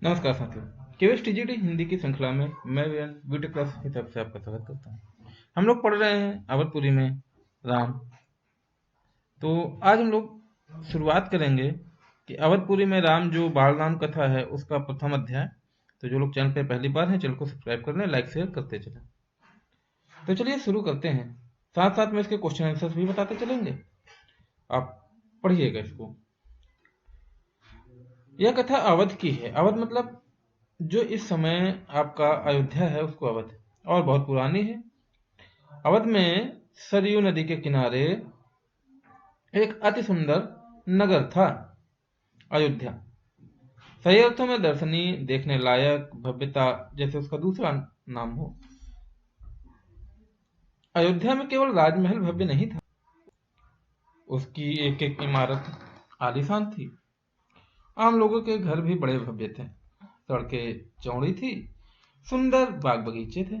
नमस्कार साथियों। KVS TGT Hindi की श्रृंखला में मैं वीडियो क्लास की तरफ से आपका स्वागत करता हूँ। हम लोग पढ़ रहे हैं अवधपुरी में राम। तो आज हम लोग शुरुआत करेंगे कि अवधपुरी में राम जो बाल राम कथा है उसका प्रथम अध्याय। तो जो लोग चैनल पे पहली बार हैं चैनल को सब्सक्राइब कर लें, लाइक शेयर करते चलें। तो चलिए शुरू करते हैं, साथ साथ में इसके क्वेश्चन आंसर्स भी बताते चलेंगे, आप पढ़िएगा इसको। यह कथा अवध की है। अवध मतलब जो इस समय आपका अयोध्या है उसको अवध, और बहुत पुरानी है। अवध में सरयू नदी के किनारे एक अति सुंदर नगर था, अयोध्या। सही अर्थों में दर्शनीय, देखने लायक, भव्यता जैसे उसका दूसरा नाम हो। अयोध्या में केवल राजमहल भव्य नहीं था, उसकी एक एक इमारत आलीशान थी। आम लोगों के घर भी बड़े भव्य थे, सड़कें चौड़ी थी, सुंदर बाग बगीचे थे,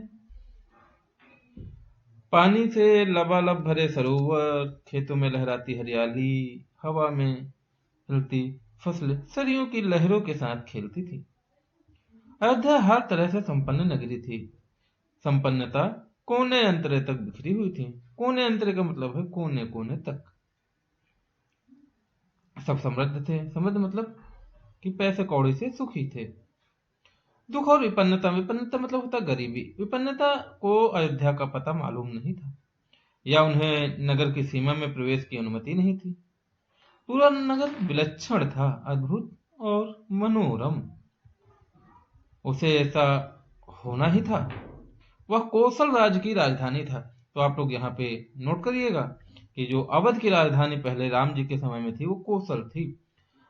पानी से लबालब भरे सरोवर, खेतों में लहराती हरियाली, हवा में हिलती फसलें सरयू की लहरों के साथ खेलती थी। अयोध्या हर तरह से संपन्न नगरी थी। संपन्नता कोने अंतरे तक बिखरी हुई थी। कोने अंतरे का मतलब है कोने कोने तक। सब समृद्ध थे। समृद्ध मतलब कि पैसे कौड़ी से सुखी थे। दुख और विपन्नता, विपन्नता मतलब होता गरीबी। विपन्नता को अयोध्या का पता मालूम नहीं था, या उन्हें नगर की सीमा में प्रवेश की अनुमति नहीं थी। पूरा नगर विलक्षण था, अद्भुत और मनोरम। उसे ऐसा होना ही था। वह कौशल राज्य की राजधानी था। तो आप लोग यहाँ पे नोट करिएगा कि जो अवध की राजधानी पहले राम जी के समय में थी वो कौशल थी।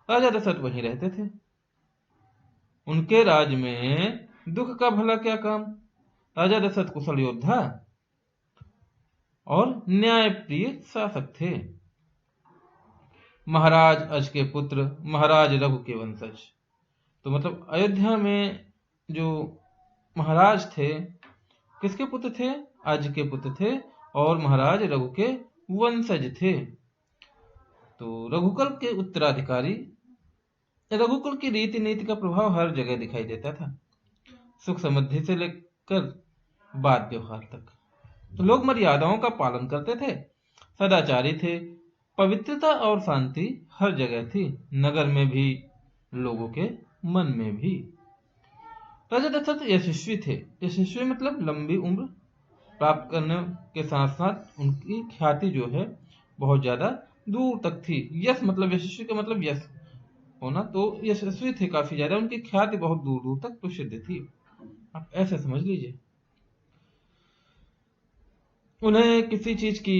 राजा दशरथ वहीं रहते थे। उनके राज में दुख का भला क्या काम। राजा दशरथ कुशल योद्धा और न्याय प्रिय शासक थे। महाराज अज के पुत्र, महाराज रघु के वंशज। तो मतलब अयोध्या में जो महाराज थे किसके पुत्र थे? अज के पुत्र थे, और महाराज रघु के वंशज थे। तो रघुकुल के उत्तराधिकारी। रघुकुल की रीति नीति का प्रभाव हर जगह दिखाई देता था, सुख समृद्धि से लेकर बात व्यवहार तक। तो लोग मर्यादाओं का पालन करते थे, सदाचारी थे। पवित्रता और शांति हर जगह थी, नगर में भी, लोगों के मन में भी। राजा दशरथ यशस्वी थे। यशस्वी मतलब लंबी उम्र प्राप्त करने के साथ साथ उनकी ख्याति जो है बहुत ज्यादा दूर तक थी। यश मतलब, यशस्वी का मतलब यश होना, तो यशस्वी थे काफी ज्यादा, उनकी ख्याति बहुत दूर दूर तक प्रसिद्ध थी। आप ऐसे समझ लीजिए। उन्हें किसी चीज की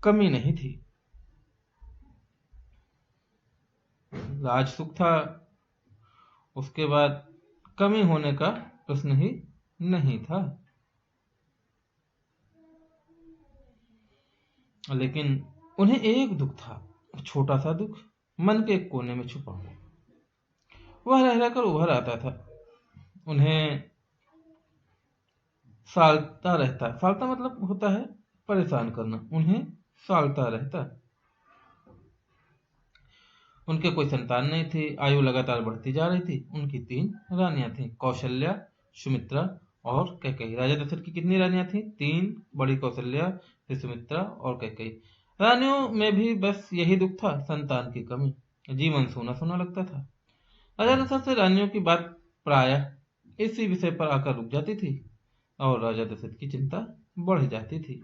कमी नहीं थी। राज सुख था, उसके बाद कमी होने का प्रश्न ही नहीं था। लेकिन उन्हें एक दुख था, छोटा सा दुख, मन के एक कोने में छुपा हुआ। वह रह रहकर उभर आता था। उन्हें सालता रहता। सालता मतलब होता है परेशान करना। उन्हें सालता रहता। उनके कोई संतान नहीं थी। आयु लगातार बढ़ती जा रही थी। उनकी 3 रानियां थीं, कौशल्या, सुमित्रा और कैकेयी। राजा दशरथ की कितनी रानियां थीं? 3। बड़ी कौशल्या, फिर सुमित्रा और कैकेयी। रानियों में भी बस यही दुख था, संतान की कमी। जीवन सोना सोना लगता था। राजा दशरथ से रानियों की बात प्रायः इसी विषय पर आकर रुक जाती थी, और राजा दशरथ की चिंता बढ़ जाती थी।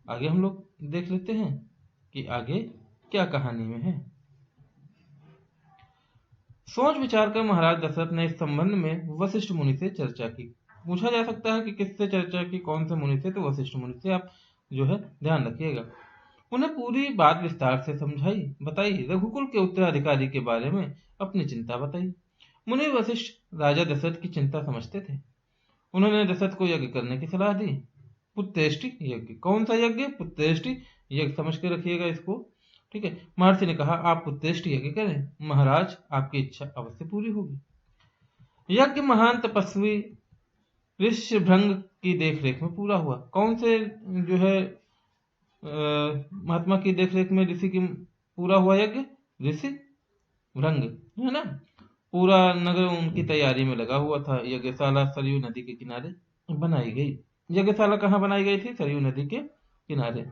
आगे हम लोग देख लेते हैं कि आगे क्या कहानी में है। सोच विचार कर महाराज दशरथ ने इस संबंध में वशिष्ठ मुनि से चर्चा की। पूछा जा सकता है कि किससे चर्चा की, कौन से मुनि से? तो वशिष्ठ मुनि से आप जो है ध्यान रखिएगा। उन्हें पूरी बात विस्तार से समझाई, बताई। रघुकुल के उत्तराधिकारी के बारे में अपनी चिंता बताई। मुनि वशिष्ठ राजा दशरथ की चिंता समझते थे। उन्होंने दशरथ को यज्ञ करने की सलाह दी। पुत्रेष्टि यज्ञ। कौन सा यज्ञ? पुत्रेष्टि यज्ञ, समझ के रखिएगा इसको, ठीक है। महर्षि ने कहा, आप पुत्रेष्टि यज्ञ करें, महाराज आपकी इच्छा अवश्य पूरी होगी। यज्ञ महान तपस्वी ऋष्यभृंग की देखरेख में पूरा हुआ। कौन से जो है महात्मा की देखरेख में ऋषि की पूरा हुआ यज्ञ? ऋषि भृंग है ना। पूरा नगर उनकी तैयारी में लगा हुआ था। यज्ञशाला सरयू नदी के किनारे बनाई गई। यज्ञशाला कहाँ बनाई गई थी? सरयू नदी के किनारे।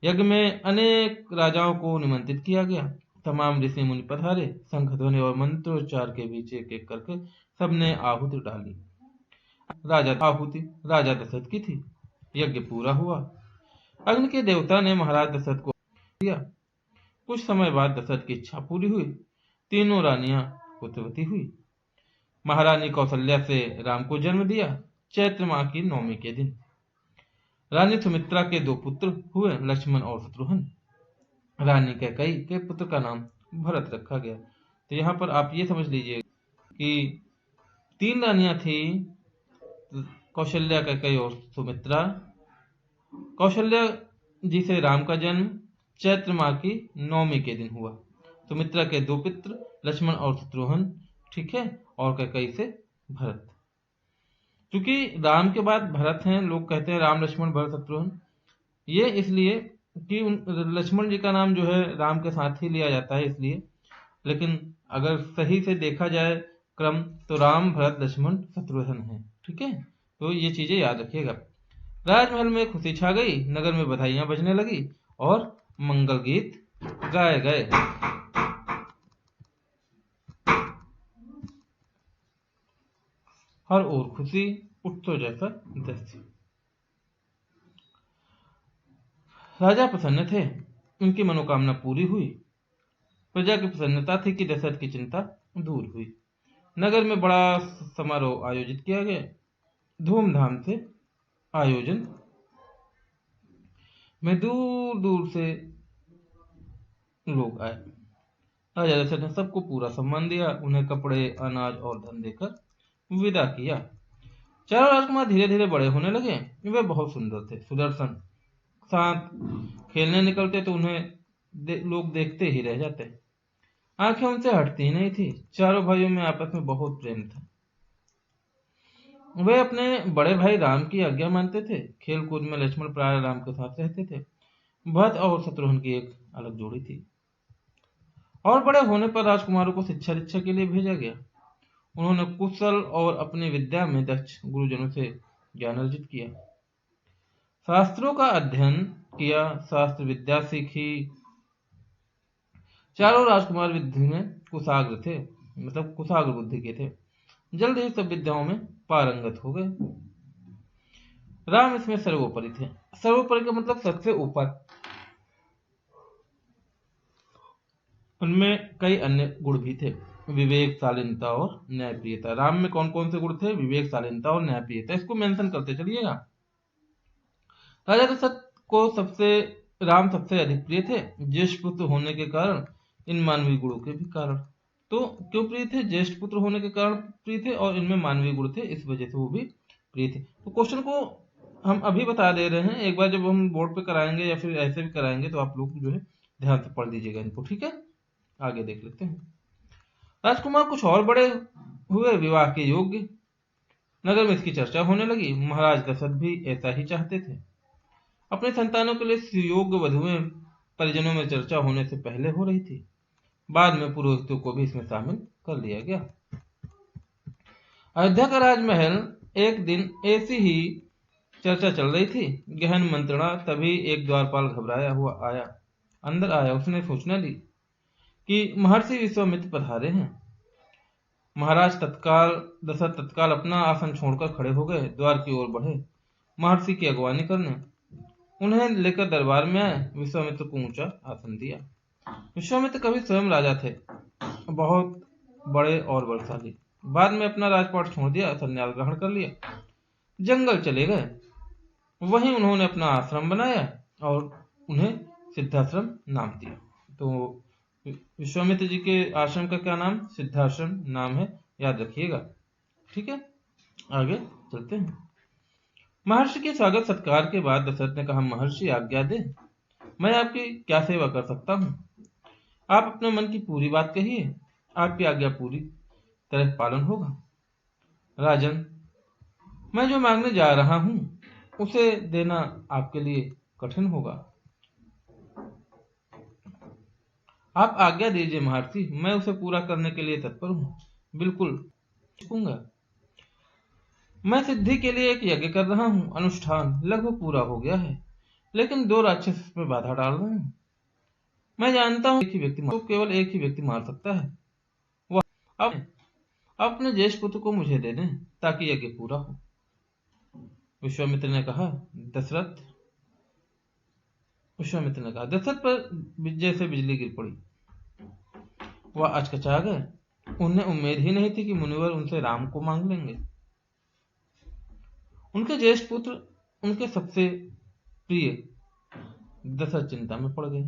यज्ञ में अनेक राजाओं को निमंत्रित किया गया। तमाम ऋषि मुनि पधारे। शंख ध्वनि और मंत्रोच्चार के बीच एक एक करके सबने आहुति डाली। आहुति राजा दशरथ की थी। यज्ञ पूरा हुआ। अग्नि के देवता ने महाराज दशरथ को दिया। कुछ समय बाद दशरथ की इच्छा पूरी हुई। तीनों रानियां पुत्रवती हुई। महारानी कौशल्या से राम को जन्म दिया, चैत्र माह की नवमी के दिन। रानी सुमित्रा के 2 पुत्र हुए, लक्ष्मण और शत्रुघ्न। रानी कैकेयी के पुत्र का नाम भरत रखा गया। तो यहाँ पर आप ये समझ लीजिए कि 3 रानियां थी, कौशल्या, कैकेयी और सुमित्रा। कौशल्या जी से राम का जन्म चैत्र माह की नवमी के दिन हुआ। सुमित्रा के 2 पुत्र लक्ष्मण और शत्रुघ्न, ठीक है, और कैकेयी से भरत। क्योंकि राम के बाद भरत हैं, लोग कहते हैं राम लक्ष्मण भरत शत्रुघ्न, ये इसलिए कि लक्ष्मण जी का नाम जो है राम के साथ ही लिया जाता है इसलिए। लेकिन अगर सही से देखा जाए क्रम तो राम भरत लक्ष्मण शत्रुघ्न है, ठीक है। तो ये चीजें याद रखिएगा। राजमहल में खुशी छा गई। नगर में बधाइयां बजने लगी और मंगल गीत गाए गए। हर ओर खुशी, उत्सव जैसा दृश्य। राजा प्रसन्न थे, उनकी मनोकामना पूरी हुई। प्रजा की प्रसन्नता थी कि दशरथ की चिंता दूर हुई। नगर में बड़ा समारोह आयोजित किया गया। धूमधाम से आयोजन में दूर दूर से लोग आए। राजा दशरथ ने सबको पूरा सम्मान दिया, उन्हें कपड़े, अनाज और धन देकर विदा किया। चारों राजकुमार धीरे धीरे बड़े होने लगे। वे बहुत सुंदर थे, सुदर्शन। साथ खेलने निकलते तो उन्हें लोग देखते ही रह जाते। आंखें उनसे हटती ही नहीं थी। चारों भाइयों में आपस में बहुत प्रेम था। वे अपने बड़े भाई राम की आज्ञा मानते थे। खेल कूद में लक्ष्मण प्राय राम के साथ रहते थे। भरत और शत्रुघ्न की एक अलग जोड़ी थी। और बड़े होने पर राजकुमारों को शिक्षा दीक्षा के लिए भेजा गया। उन्होंने कुशल और अपनी विद्या में दक्ष गुरुजनों से ज्ञान अर्जित किया। शास्त्रों का अध्ययन किया, शास्त्र विद्या सीखी। चारों राजकुमार विद्या में कुशाग्र थे, मतलब कुशाग्र बुद्धि के थे। जल्द ही सब विद्याओं में पारंगत हो गए। राम इसमें सर्वोपरि थे। सर्वोपरि का मतलब सबसे ऊपर। उनमें कई अन्य गुण भी थे, विवेक, शालीनता और न्यायप्रियता। राम में कौन कौन से गुण थे? विवेक, शालीनता और न्यायप्रियता। इसको मेंशन करते चलिएगा। राजा दशरथ को राम सबसे अधिक प्रिय थे। ज्येष्ठ पुत्र होने के कारण, इन मानवीय गुणों के भी कारण। तो क्यों प्रिय थे? ज्येष्ठ पुत्र होने के कारण प्रिय थे और इनमें मानवीय गुण थे, इस वजह से वो भी प्रिय थे। तो क्वेश्चन को हम अभी बता दे रहे हैं, एक बार जब हम बोर्ड पे कराएंगे या फिर ऐसे भी कराएंगे तो आप लोग जो है ध्यान से पढ़ लीजिएगा इनको, ठीक है। आगे देख लेते हैं। राजकुमार कुछ और बड़े हुए, विवाह के योग्य। नगर में इसकी चर्चा होने लगी। महाराज दशरथ भी ऐसा ही चाहते थे। अपने संतानों के लिए सुयोग्य वधुएं परिजनों में चर्चा होने से पहले हो रही थी। बाद में पुरोहितों को भी इसमें शामिल कर लिया गया। अयोध्या का राजमहल एक दिन ऐसी ही चर्चा चल रही थी। गहन मंत्रणा, तभी एक द्वारपाल घबराया हुआ आया। अंदर आया। उसने सूचना दी कि महर्षि विश्वामित्र पधारे हैं। महाराज दशरथ तत्काल अपना आसन छोड़कर खड़े हो गए, द्वार की ओर बढ़े महर्षि की अगवानी करने। उन्हें लेकर दरबार में आए। विश्वामित्र को ऊंचा आसन दिया। विश्वामित्र कभी स्वयं राजा थे, बहुत बड़े और बलशाली। बाद में अपना राजपाट छोड़ दिया, संन्यास ग्रहण कर लिया, जंगल चले गए। वहीं उन्होंने अपना आश्रम बनाया और उन्हें सिद्धाश्रम नाम दिया। तो विश्वामित्र जी के आश्रम का क्या नाम? सिद्धाश्रम नाम है, याद रखिएगा, ठीक है। आगे चलते हैं। महर्षि के स्वागत सत्कार के बाद दशरथ ने कहा, महर्षि आज्ञा दे, मैं आपकी क्या सेवा कर सकता हूँ? आप अपने मन की पूरी बात कहिए, आपकी आज्ञा पूरी तरह पालन होगा। राजन, मैं जो मांगने जा रहा हूँ उसे देना आपके लिए कठिन होगा। आप आज्ञा दीजिए महर्षि, मैं उसे पूरा करने के लिए तत्पर हूँ। बिल्कुल पूछूंगा। मैं सिद्धि के लिए एक यज्ञ कर रहा हूँ, अनुष्ठान लगभग पूरा हो गया है, लेकिन 2 राक्षस इसमें बाधा डाल रहे हैं। मैं जानता हूँ एक ही व्यक्ति तो केवल एक ही व्यक्ति मार सकता है, वह अब अपने ज्येष्ठ पुत्र को मुझे दे दें ताकि यज्ञ पूरा हो। विश्वामित्र ने कहा दशरथ दशरथ पर जैसे बिजली गिर पड़ी। वह अचकचा गए। उन्हें उम्मीद ही नहीं थी कि मुनिवर उनसे राम को मांग लेंगे। उनके ज्येष्ठ पुत्र, उनके सबसे प्रिय दशरथ चिंता में पड़ गए।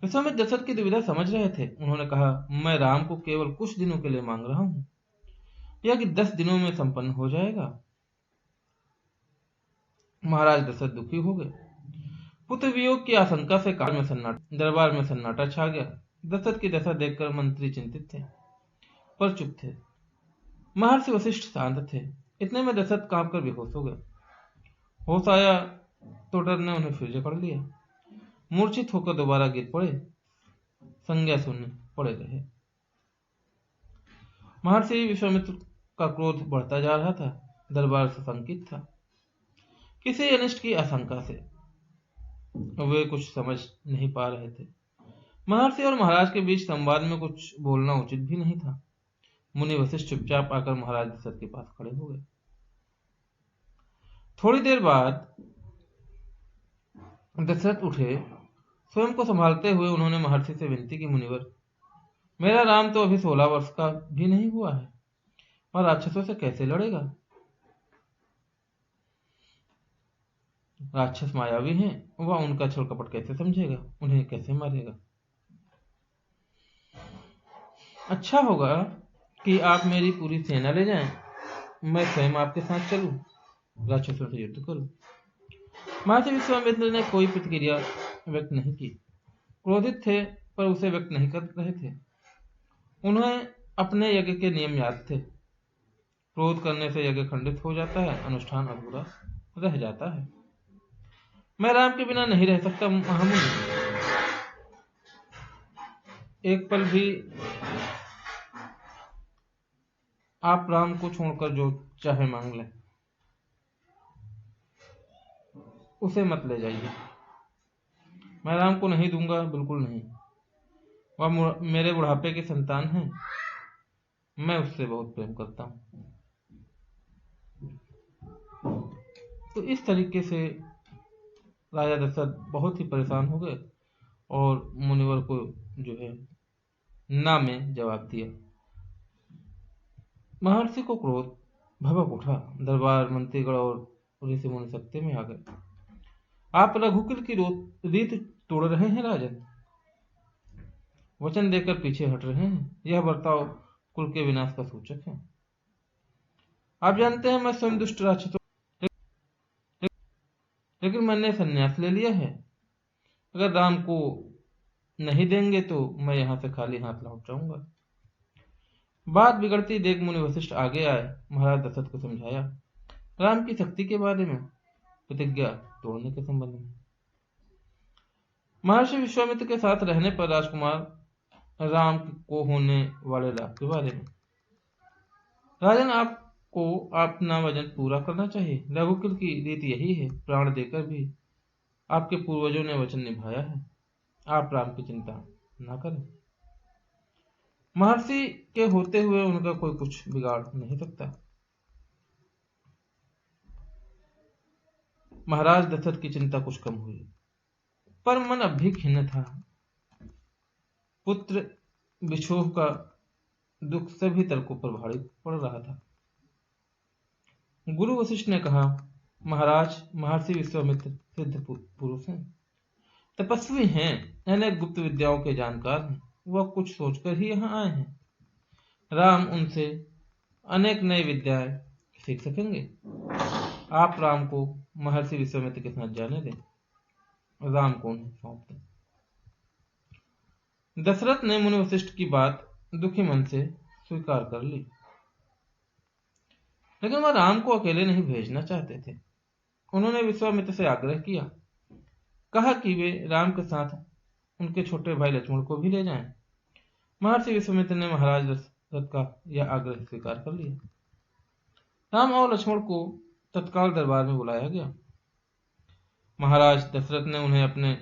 विश्वामित्र दशरथ की दुविधा समझ रहे थे। उन्होंने कहा, मैं राम को केवल कुछ दिनों के लिए मांग रहा हूं, यह कि 10 दिनों में संपन्न हो जाएगा। महाराज दशरथ दुखी हो गए। पुत्र वियोग की आशंका से दरबार में सन्नाटा छा गया। दशरथ की दशा देखकर मंत्री चिंतित थे, पर चुप थे। महर्षि वशिष्ठ शांत थे। इतने में दशरथ कांप कर बेहोश हो गए। होश आया तो डर ने उन्हें फिर जकड़ लिया। मूर्छित होकर दोबारा गिर पड़े, संज्ञा शून्य पड़े रहे। महर्षि विश्वामित्र का क्रोध बढ़ता जा रहा था। दरबार सशंकित था, किसी अनिष्ट की आशंका से। वे कुछ समझ नहीं पा रहे थे। महर्षि और महाराज के बीच संवाद में कुछ बोलना उचित भी नहीं था। मुनि वशिष्ठ चुपचाप आकर महाराज दशरथ के पास खड़े हो गए। थोड़ी देर बाद दशरथ उठे। स्वयं को संभालते हुए उन्होंने महर्षि से विनती की, मुनिवर, मेरा राम तो अभी 16 वर्ष का भी नहीं हुआ है और राक्षसों से कैसे लड़ेगा? राक्षस मायावी हैं, वह उनका छल कपट कैसे समझेगा, उन्हें कैसे मारेगा? अच्छा होगा कि आप मेरी पूरी सेना ले जाएं, मैं स्वयं आपके साथ चलूं, राक्षसों से युद्ध करूं। महर्षि विश्वामित्र ने कोई प्रतिक्रिया व्यक्त नहीं की। क्रोधित थे पर उसे व्यक्त नहीं कर रहे थे। उन्हें अपने यज्ञ के नियम याद थे। क्रोध करने से यज्ञ खंडित हो जाता है, अनुष्ठान अधूरा रह जाता है। मैं राम के बिना नहीं रह सकता महामुनि। एक पल भी आप राम को छोड़कर जो चाहे मांग लें, उसे मत ले जाइए। मैं राम को नहीं दूंगा, बिल्कुल नहीं। वह मेरे बुढ़ापे की संतान है, मैं उससे बहुत प्रेम करता हूं। तो इस तरीके से राजा दशरथ बहुत ही परेशान हो गए और मुनिवर को जो है ना में जवाब दिया। महर्षि को क्रोध भभक उठा। दरबार, मंत्रीगण और ऋषि मुनि सत्ते में आ गए। आप रघुकुल की रीत तोड़ रहे हैं राजन, वचन देकर पीछे हट रहे हैं। यह बर्ताव कुल के विनाश का सूचक है। आप जानते हैं मैं स्वयं दुष्ट राक्षसों, लेकिन मैंने संन्यास ले लिया है। अगर राम को नहीं देंगे तो मैं यहां से खाली हाथ लौट जाऊंगा। बात बिगड़ती देख मुनि वशिष्ठ आगे आए। महाराज दशरथ को समझाया राम की शक्ति के बारे में, प्रतिज्ञा तोड़ने के संबंध में, महर्षि विश्वामित्र के साथ रहने पर राजकुमार राम को होने वाले लाभ के बारे में। राजन, आपको अपना वचन पूरा करना चाहिए। रघुकुल की रीति यही है। प्राण देकर भी आपके पूर्वजों ने वचन निभाया है। आप राम की चिंता ना करें। महर्षि के होते हुए उनका कोई कुछ बिगाड़ नहीं सकता। महाराज दशरथ की चिंता कुछ कम हुई, पर मन अब भी खिन्न था। पुत्र विछोह का दुख सभी तर्कों पर भारी पड़ रहा था। गुरु वशिष्ठ ने कहा, महाराज, महर्षि विश्वामित्र सिद्ध पुरुष हैं, तपस्वी हैं, अनेक गुप्त विद्याओं के जानकार हैं। वह कुछ सोचकर ही यहाँ आए हैं। राम उनसे अनेक नई विद्याएं सीख सकेंगे। आप राम को महर्षि विश्वामित्र के साथ जाने दें, राम को उन्हें सौंप दें। दशरथ ने मुनि वशिष्ठ की बात दुखी मन से स्वीकार कर ली, लेकिन वह राम को अकेले नहीं भेजना चाहते थे। उन्होंने विश्वामित्र से आग्रह किया, कहा कि वे राम के साथ उनके छोटे भाई लक्ष्मण को भी ले जाएं। महर्षि विश्वामित्र ने महाराज रथ का यह आग्रह स्वीकार कर लिया। राम और लक्ष्मण को तत्काल दरबार में बुलाया गया। महाराज दशरथ ने उन्हें अपने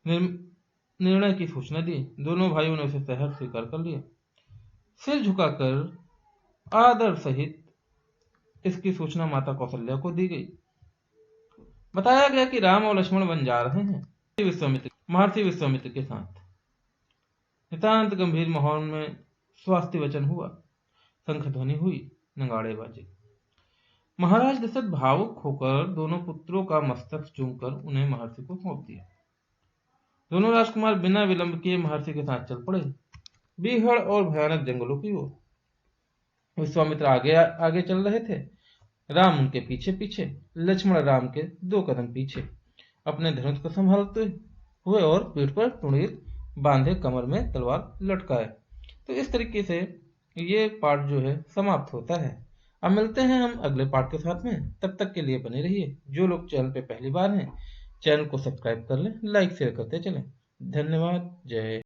निर्णय की सूचना दी। दोनों भाइयों ने उसे सहर्ष स्वीकार कर लिया। सिर झुकाकर आदर सहित इसकी सूचना माता कौशल्या को दी गई। बताया गया कि राम और लक्ष्मण वन जा रहे हैं महर्षि विश्वामित्र के साथ। नितांत गंभीर माहौल में स्वास्थ्य वचन हुआ, शंख ध्वनि हुई, नगाड़े बाजे। महाराज दशरथ भावुक होकर दोनों पुत्रों का मस्तक चूमकर उन्हें महर्षि को सौंप दिया। दोनों राजकुमार बिना विलंब किए महर्षि के साथ चल पड़े, बीहड़ और भयानक जंगलों की ओर। विश्वामित्र आगे आगे चल रहे थे, राम उनके पीछे पीछे, लक्ष्मण राम के 2 कदम पीछे, अपने धनुष को संभालते हुए और पीठ पर टुणीर बांधे, कमर में तलवार लटकाए। तो इस तरीके से ये पाठ जो है समाप्त होता है। अब मिलते हैं हम अगले पाठ के साथ में। तब तक के लिए बने रहिए। जो लोग चैनल पे पहली बार हैं, चैनल को सब्सक्राइब कर लें, लाइक शेयर करते चलें। धन्यवाद। जय